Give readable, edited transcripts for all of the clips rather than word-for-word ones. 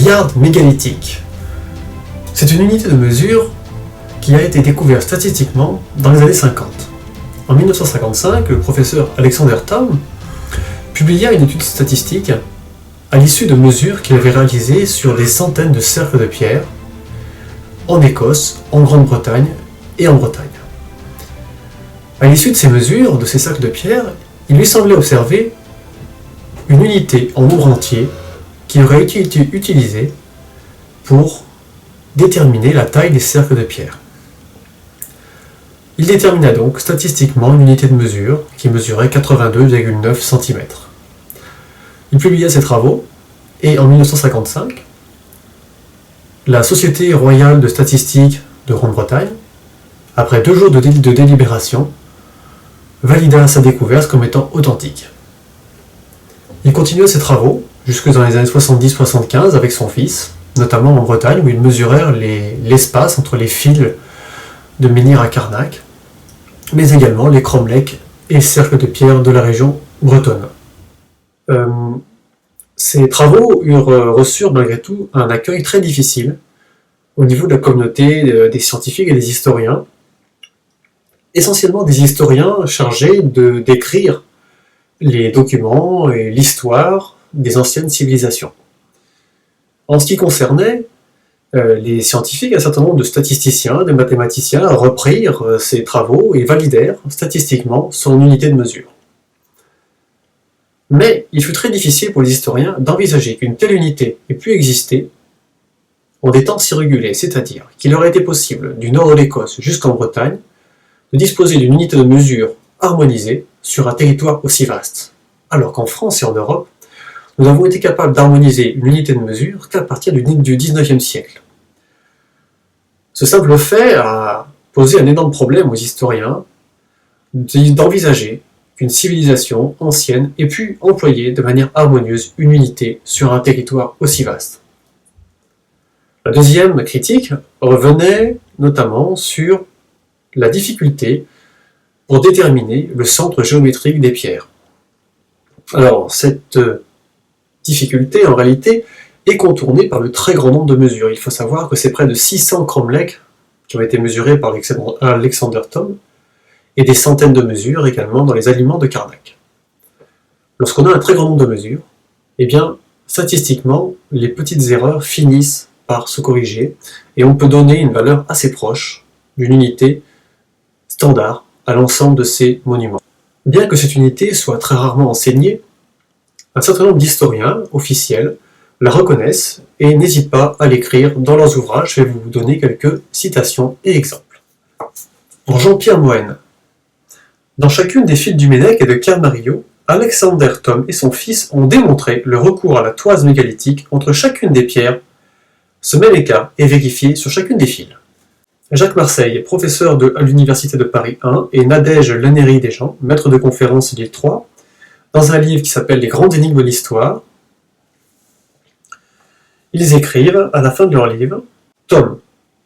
yard mégalithique. C'est une unité de mesure qui a été découverte statistiquement dans les années 50. En 1955, le professeur Alexander Thom publia une étude statistique à l'issue de mesures qu'il avait réalisées sur des centaines de cercles de pierre en Écosse, en Grande-Bretagne et en Bretagne. À l'issue de ces mesures, de ces cercles de pierre, il lui semblait observer une unité en nombre entier qui aurait été utilisée pour déterminer la taille des cercles de pierre. Il détermina donc statistiquement une unité de mesure qui mesurait 82,9 cm. Il publia ses travaux et en 1955, la Société royale de statistique de Grande-Bretagne, après 2 jours de délibération, valida sa découverte comme étant authentique. Il continua ses travaux jusque dans les années 70-75 avec son fils, notamment en Bretagne où ils mesurèrent l'espace entre les fils de menhir à Carnac, mais également les cromlechs et cercles de pierre de la région bretonne. Ces travaux reçurent malgré tout un accueil très difficile au niveau de la communauté des scientifiques et des historiens, essentiellement des historiens chargés de décrire les documents et l'histoire des anciennes civilisations. En ce qui concernait les scientifiques, un certain nombre de statisticiens, de mathématiciens reprirent ces travaux et validèrent statistiquement son unité de mesure. Mais il fut très difficile pour les historiens d'envisager qu'une telle unité ait pu exister en des temps si régulés, c'est-à-dire qu'il aurait été possible, du nord de l'Écosse jusqu'en Bretagne, de disposer d'une unité de mesure harmonisée sur un territoire aussi vaste, alors qu'en France et en Europe, nous avons été capables d'harmoniser une unité de mesure qu'à partir du XIXe siècle. Ce simple fait a posé un énorme problème aux historiens d'envisager qu'une civilisation ancienne ait pu employer de manière harmonieuse une unité sur un territoire aussi vaste. La deuxième critique revenait notamment sur la difficulté pour déterminer le centre géométrique des pierres. Alors, cette difficulté, en réalité, est contournée par le très grand nombre de mesures. Il faut savoir que c'est près de 600 cromlechs qui ont été mesurés par Alexander Thom, et des centaines de mesures également dans les aliments de Carnac. Lorsqu'on a un très grand nombre de mesures, eh bien, statistiquement, les petites erreurs finissent par se corriger, et on peut donner une valeur assez proche d'une unité standard à l'ensemble de ces monuments. Bien que cette unité soit très rarement enseignée, un certain nombre d'historiens officiels la reconnaissent et n'hésitent pas à l'écrire dans leurs ouvrages. Je vais vous donner quelques citations et exemples. Pour Jean-Pierre Mohen, dans chacune des files du Ménec et de Kermario, Alexander Thom et son fils ont démontré le recours à la toise mégalithique entre chacune des pierres. Ce même écart est vérifié sur chacune des files. Jacques Marseille, professeur à l'Université de Paris 1, et Nadège Lannéry-Desjans, maître de conférence de l'île 3, dans un livre qui s'appelle Les grandes énigmes de l'histoire, ils écrivent, à la fin de leur livre, Thom,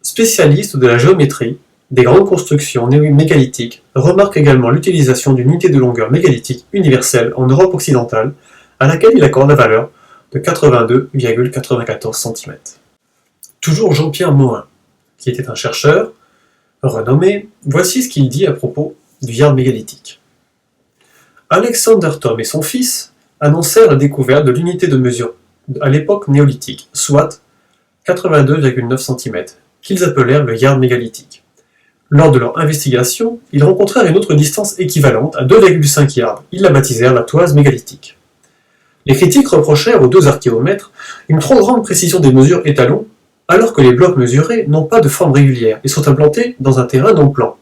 spécialiste de la géométrie, des grandes constructions mégalithiques, remarque également l'utilisation d'une unité de longueur mégalithique universelle en Europe occidentale, à laquelle il accorde la valeur de 82,94 cm. Toujours Jean-Pierre Mohin, qui était un chercheur renommé, voici ce qu'il dit à propos du yard mégalithique. Alexander Thom et son fils annoncèrent la découverte de l'unité de mesure à l'époque néolithique, soit 82,9 cm, qu'ils appelèrent le yard mégalithique. Lors de leur investigation, ils rencontrèrent une autre distance équivalente à 2,5 yards. Ils la baptisèrent la toise mégalithique. Les critiques reprochèrent aux deux archéomètres une trop grande précision des mesures étalons, alors que les blocs mesurés n'ont pas de forme régulière et sont implantés dans un terrain non plan.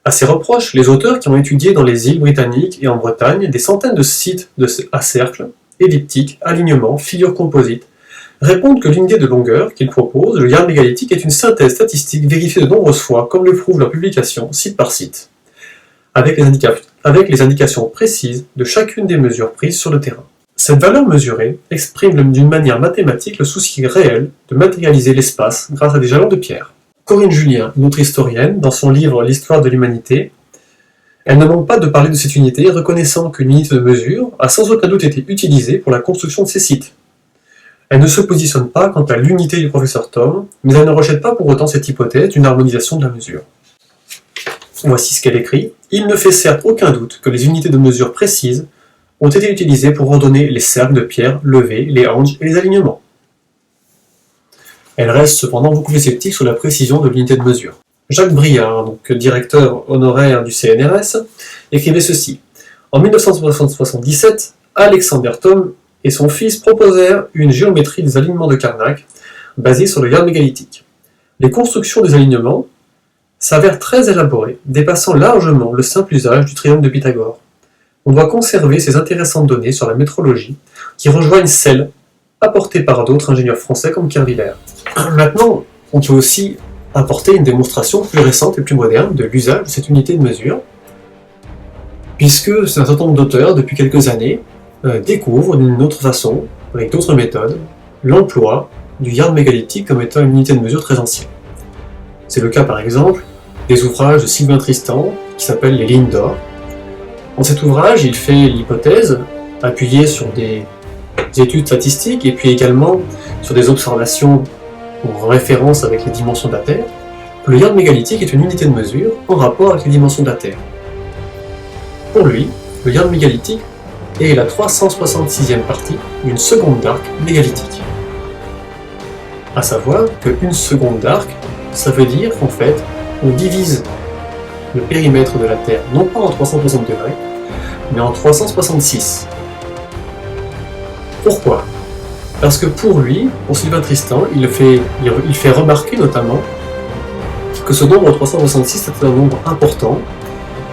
À ces reproches, les auteurs qui ont étudié dans les îles britanniques et en Bretagne des centaines de sites à cercles, elliptiques, alignements, figures composites, répondent que l'unité de longueur qu'ils proposent, le yard mégalithique, est une synthèse statistique vérifiée de nombreuses fois, comme le prouve leur publication, site par site, avec les indications précises de chacune des mesures prises sur le terrain. Cette valeur mesurée exprime d'une manière mathématique le souci réel de matérialiser l'espace grâce à des jalons de pierre. Corinne Julien, une autre historienne, dans son livre L'histoire de l'humanité, elle ne manque pas de parler de cette unité, reconnaissant qu'une unité de mesure a sans aucun doute été utilisée pour la construction de ces sites. Elle ne se positionne pas quant à l'unité du professeur Thom, mais elle ne rejette pas pour autant cette hypothèse d'une harmonisation de la mesure. Voici ce qu'elle écrit. Il ne fait certes aucun doute que les unités de mesure précises ont été utilisées pour ordonner les cercles de pierre levés, les hanches et les alignements. Elle reste cependant beaucoup plus sceptique sur la précision de l'unité de mesure. Jacques Briard, donc directeur honoraire du CNRS, écrivait ceci. En 1977, Alexander Thom et son fils proposèrent une géométrie des alignements de Carnac basée sur le yard mégalithique. Les constructions des alignements s'avèrent très élaborées, dépassant largement le simple usage du triangle de Pythagore. On doit conserver ces intéressantes données sur la métrologie qui rejoignent celles apportées par d'autres ingénieurs français comme Kerviller. Maintenant, on peut aussi apporter une démonstration plus récente et plus moderne de l'usage de cette unité de mesure, puisque c'est un certain nombre d'auteurs, depuis quelques années, découvrent d'une autre façon, avec d'autres méthodes, l'emploi du yard mégalithique comme étant une unité de mesure très ancienne. C'est le cas par exemple des ouvrages de Sylvain Tristan qui s'appellent Les lignes d'or. Dans cet ouvrage, il fait l'hypothèse, appuyée sur des études statistiques et puis également sur des observations en référence avec les dimensions de la Terre, que le yard mégalithique est une unité de mesure en rapport avec les dimensions de la Terre. Pour lui, le yard mégalithique est la 366e partie d'une seconde d'arc mégalithique. À savoir qu'une seconde d'arc, ça veut dire qu'en fait, on divise le périmètre de la Terre non pas en 360 degrés, mais en 366. Pourquoi ? Parce que pour lui, pour Sylvain Tristan, il fait remarquer notamment que ce nombre 366 était un nombre important,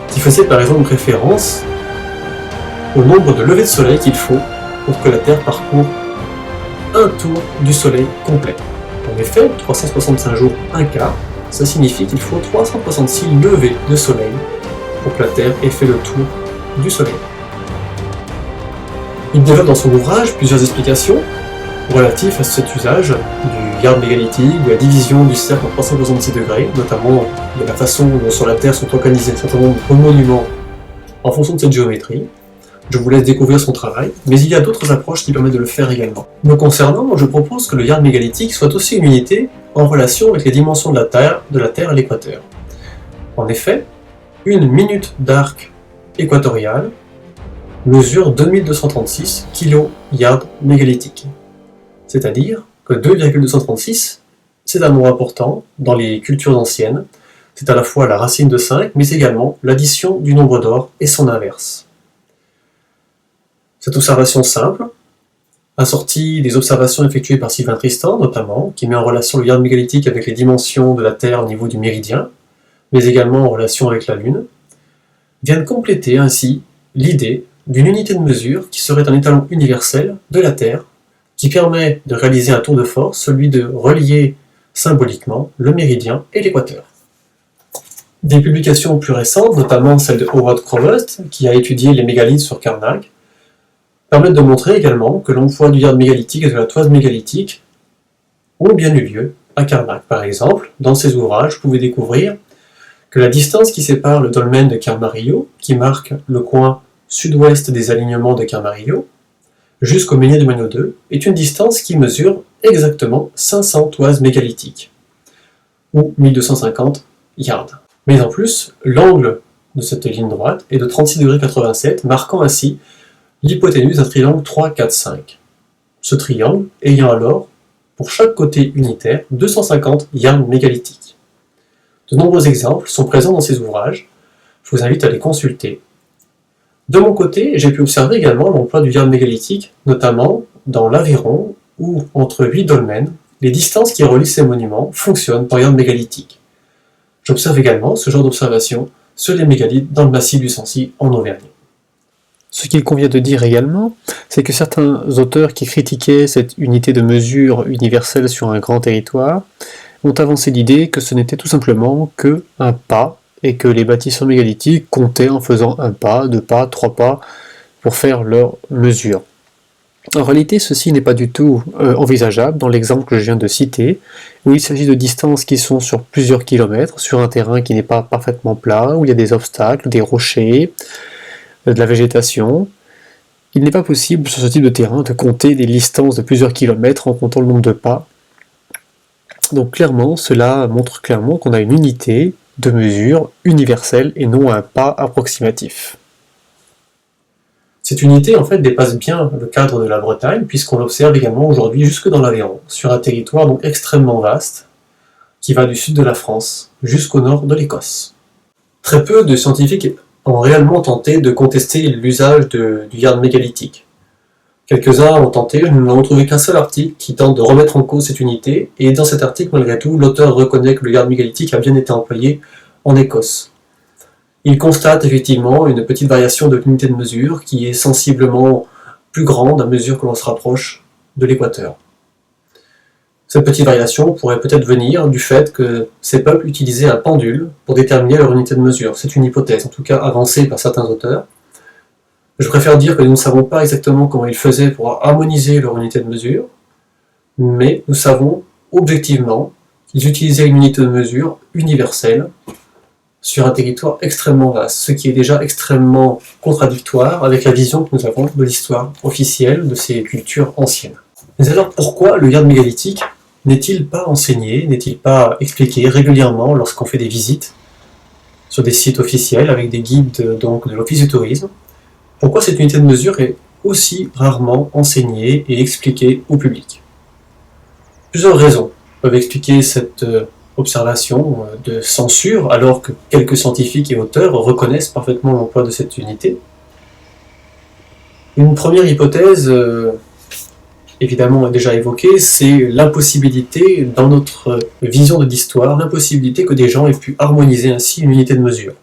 qui faisait par exemple référence au nombre de levées de soleil qu'il faut pour que la Terre parcourt un tour du soleil complet. En effet, 365 jours, un quart, ça signifie qu'il faut 366 levées de soleil pour que la Terre ait fait le tour du soleil. Il développe dans son ouvrage plusieurs explications relatives à cet usage du yard mégalithique, de la division du cercle en 366 degrés, notamment de la façon dont sur la Terre sont organisés un certain nombre de monuments en fonction de cette géométrie. Je vous laisse découvrir son travail, mais il y a d'autres approches qui permettent de le faire également. Me concernant, je propose que le yard mégalithique soit aussi une unité en relation avec les dimensions de la Terre à l'équateur. En effet, une minute d'arc équatorial mesure 2236 kilo-yards mégalithiques. C'est-à-dire que 2,236, c'est un nombre important dans les cultures anciennes. C'est à la fois la racine de 5, mais également l'addition du nombre d'or et son inverse. Cette observation simple, assortie des observations effectuées par Sylvain Tristan notamment, qui met en relation le yard mégalithique avec les dimensions de la Terre au niveau du méridien, mais également en relation avec la Lune, viennent compléter ainsi l'idée d'une unité de mesure qui serait un étalon universel de la Terre, qui permet de réaliser un tour de force, celui de relier symboliquement le méridien et l'équateur. Des publications plus récentes, notamment celle de Howard Crowhurst, qui a étudié les mégalithes sur Carnac, permettent de montrer également que l'emploi du yard mégalithique et de la toise mégalithique ont bien eu lieu à Carnac. Par exemple, dans ses ouvrages, vous pouvez découvrir que la distance qui sépare le dolmen de Carmarillo, qui marque le coin sud-ouest des alignements de Carmarillo, jusqu'au Menhir du Magno 2, est une distance qui mesure exactement 500 toises mégalithiques, ou 1250 yards. Mais en plus, l'angle de cette ligne droite est de 36,87 degrés, marquant ainsi l'hypoténuse d'un triangle 3, 4, 5. Ce triangle ayant alors, pour chaque côté unitaire, 250 yards mégalithiques. De nombreux exemples sont présents dans ces ouvrages, je vous invite à les consulter. De mon côté, j'ai pu observer également l'emploi du yard mégalithique, notamment dans l'Aveyron, où, entre 8 dolmens, les distances qui relient ces monuments fonctionnent par yard mégalithique. J'observe également ce genre d'observation sur les mégalithes dans le massif du Sancy en Auvergne. Ce qu'il convient de dire également, c'est que certains auteurs qui critiquaient cette unité de mesure universelle sur un grand territoire ont avancé l'idée que ce n'était tout simplement qu'un pas, et que les bâtisseurs mégalithiques comptaient en faisant un pas, deux pas, trois pas, pour faire leur mesure. En réalité, ceci n'est pas du tout envisageable dans l'exemple que je viens de citer, où il s'agit de distances qui sont sur plusieurs kilomètres, sur un terrain qui n'est pas parfaitement plat, où il y a des obstacles, des rochers, de la végétation, Il n'est pas possible sur ce type de terrain de compter des distances de plusieurs kilomètres en comptant le nombre de pas. Donc clairement, cela montre clairement qu'on a une unité de mesure universelle et non un pas approximatif. Cette unité en fait dépasse bien le cadre de la Bretagne puisqu'on l'observe également aujourd'hui jusque dans l'Aveyron, sur un territoire donc extrêmement vaste qui va du sud de la France jusqu'au nord de l'Écosse. Très peu de scientifiques ont réellement tenté de contester l'usage du yard mégalithique. Quelques-uns ont tenté, nous n'avons trouvé qu'un seul article qui tente de remettre en cause cette unité, et dans cet article, malgré tout, l'auteur reconnaît que le yard mégalithique a bien été employé en Écosse. Il constate effectivement une petite variation de l'unité de mesure qui est sensiblement plus grande à mesure que l'on se rapproche de l'équateur. Cette petite variation pourrait peut-être venir du fait que ces peuples utilisaient un pendule pour déterminer leur unité de mesure. C'est une hypothèse, en tout cas avancée par certains auteurs. Je préfère dire que nous ne savons pas exactement comment ils faisaient pour harmoniser leur unité de mesure, mais nous savons objectivement qu'ils utilisaient une unité de mesure universelle sur un territoire extrêmement vaste, ce qui est déjà extrêmement contradictoire avec la vision que nous avons de l'histoire officielle de ces cultures anciennes. Mais alors pourquoi le yard mégalithique n'est-il pas enseigné, n'est-il pas expliqué régulièrement lorsqu'on fait des visites sur des sites officiels avec des guides donc, de l'Office du tourisme? Pourquoi cette unité de mesure est aussi rarement enseignée et expliquée au public? Plusieurs raisons peuvent expliquer cette observation de censure, alors que quelques scientifiques et auteurs reconnaissent parfaitement l'emploi de cette unité. Une première hypothèse, évidemment déjà évoquée, c'est l'impossibilité, dans notre vision de l'histoire, l'impossibilité que des gens aient pu harmoniser ainsi une unité de mesure.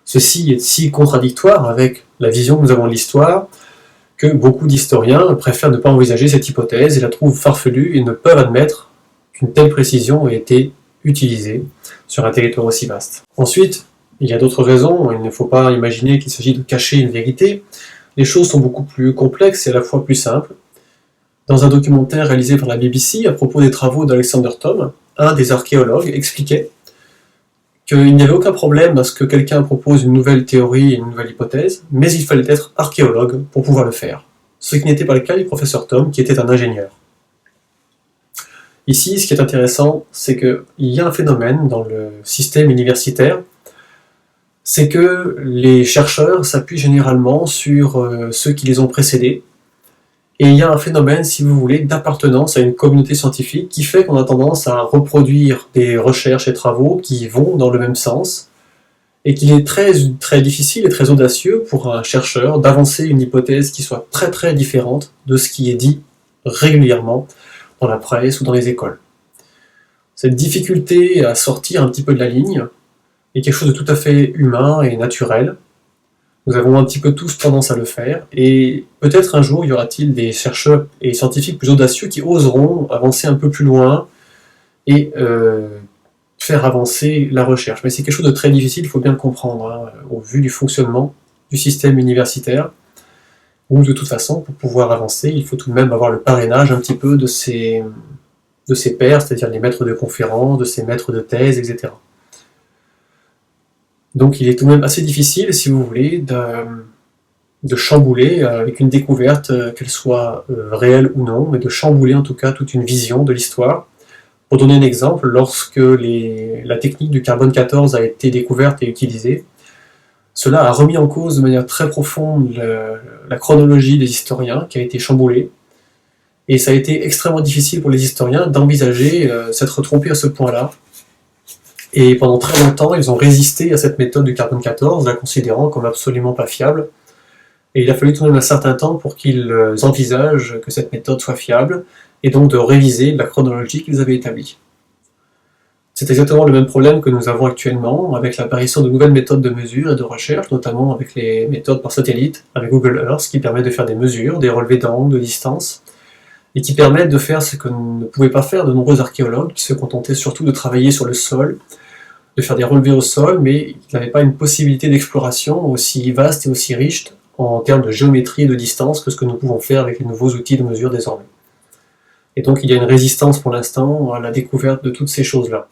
Ceci est si contradictoire avec la vision que nous avons de l'histoire que beaucoup d'historiens préfèrent ne pas envisager cette hypothèse et la trouvent farfelue et ne peuvent admettre qu'une telle précision ait été utilisée sur un territoire aussi vaste. Ensuite, il y a d'autres raisons, il ne faut pas imaginer qu'il s'agit de cacher une vérité. Les choses sont beaucoup plus complexes et à la fois plus simples. Dans un documentaire réalisé par la BBC à propos des travaux d'Alexander Thom, un des archéologues expliquait qu'il n'y avait aucun problème à ce que quelqu'un propose une nouvelle théorie et une nouvelle hypothèse, mais il fallait être archéologue pour pouvoir le faire. Ce qui n'était pas le cas du professeur Thom, qui était un ingénieur. Ici, ce qui est intéressant, c'est qu'il y a un phénomène dans le système universitaire, c'est que les chercheurs s'appuient généralement sur ceux qui les ont précédés, et il y a un phénomène, si vous voulez, d'appartenance à une communauté scientifique qui fait qu'on a tendance à reproduire des recherches et travaux qui vont dans le même sens et qu'il est très difficile et très audacieux pour un chercheur d'avancer une hypothèse qui soit très différente de ce qui est dit régulièrement dans la presse ou dans les écoles. Cette difficulté à sortir un petit peu de la ligne est quelque chose de tout à fait humain et naturel. Nous avons un petit peu tous tendance à le faire, et peut-être un jour il y aura-t-il des chercheurs et scientifiques plus audacieux qui oseront avancer un peu plus loin et faire avancer la recherche. Mais c'est quelque chose de très difficile, il faut bien le comprendre, au vu du fonctionnement du système universitaire, où de toute façon, pour pouvoir avancer, il faut tout de même avoir le parrainage un petit peu de ses pairs, c'est-à-dire les maîtres de conférences, de ses maîtres de thèse, etc. Donc il est tout de même assez difficile, si vous voulez, de chambouler avec une découverte, qu'elle soit réelle ou non, mais de chambouler en tout cas toute une vision de l'histoire. Pour donner un exemple, lorsque la technique du carbone 14 a été découverte et utilisée, cela a remis en cause de manière très profonde la chronologie des historiens qui a été chamboulée, et ça a été extrêmement difficile pour les historiens d'envisager s'être trompés à ce point-là. Et pendant très longtemps, ils ont résisté à cette méthode du carbone 14, la considérant comme absolument pas fiable. Et il a fallu tout de même un certain temps pour qu'ils envisagent que cette méthode soit fiable, et donc de réviser la chronologie qu'ils avaient établie. C'est exactement le même problème que nous avons actuellement avec l'apparition de nouvelles méthodes de mesure et de recherche, notamment avec les méthodes par satellite, avec Google Earth, qui permet de faire des mesures, des relevés d'angle, de distance, et qui permettent de faire ce que ne pouvaient pas faire de nombreux archéologues, qui se contentaient surtout de travailler sur le sol, de faire des relevés au sol, mais qui n'avaient pas une possibilité d'exploration aussi vaste et aussi riche en termes de géométrie et de distance que ce que nous pouvons faire avec les nouveaux outils de mesure désormais. Et donc il y a une résistance pour l'instant à la découverte de toutes ces choses-là.